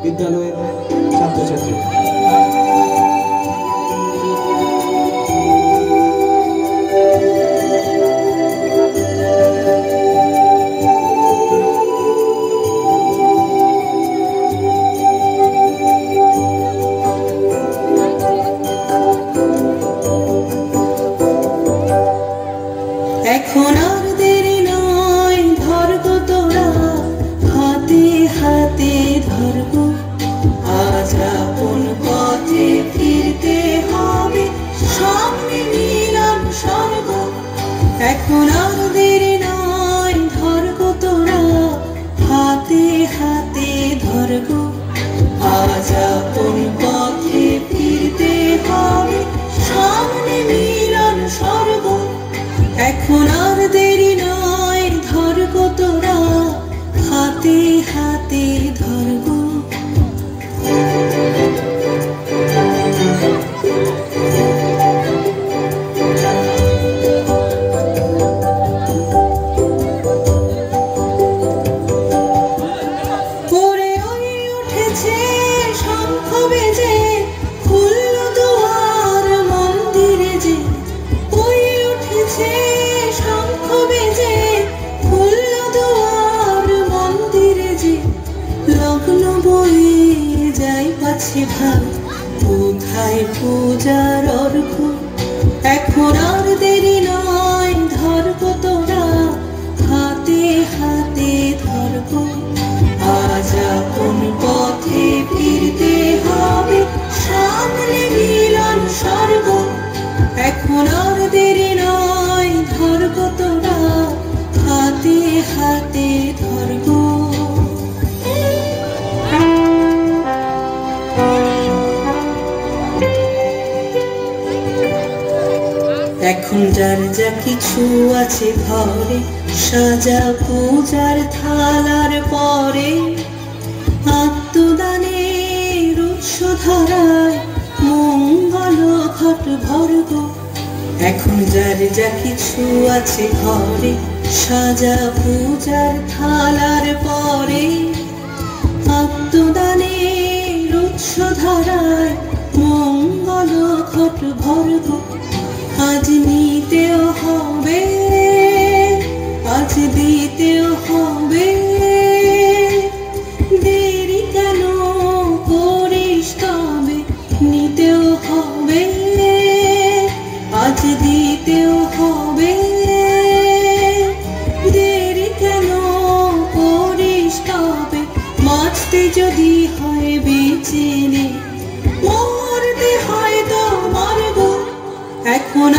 বিদ্যালয়ের ছাত্রছাত্রী। এখন আর দেরি নয়, ধরগো তোরা হাতে হাতে ধরগো, আজ আপন পথে ফিরতে হবে, সামনে মিলন স্বর্গ। এখন আর দেরি নয়, ধরগো তোরা হাতে হাতে ধরগো, আজ আপন পথে ফিরতে হবে, সামনে মিলন স্বর্গ। এখন আর দেরি নয়, ধরগো তোরা হাতে হাতে ধরগো। পরে ওই উঠেছে শঙ্খ বেজে, খুলল দুয়ার মন্দিরে যে, ওই উঠেছে শঙ্খ বেজে, খুলল দুয়ার মন্দিরে যে, লগ্ন বয়ে যাই পাছে ভাব, কোথায় পূজার অর্ঘ। এখন আর দেরি নয়, ধরগো তোরা হাতে হাতে ধরগো, আজ আপন পথে ফিরতে হবে, সামনে মিলন স্বর্গ। এখন আর দেরি নয়, ধরগো তোরা হাতে হাতে ধরগো। এখন যার যা কিছু আছে ঘরে, সাজা পূজার থালার পরে, আত্মদানের উৎস ধারায় মঙ্গল ঘট ভরগো। এখন যার যা কিছু আছে ঘরে, সাজা পূজার থালার পরে, আত্মদানের উৎস ধারায় মঙ্গল ঘট ভরগো। আজ নিতেও হবে, আজ দিতেও হবে, দেরি কেন করিস তবে, নিতেও হবে, আজ দিতেও হবে, দেরি কেন করিস তবে, বাঁচতে যদি হয় বেঁচে নে, মরতে হয় তো মরবো। এখন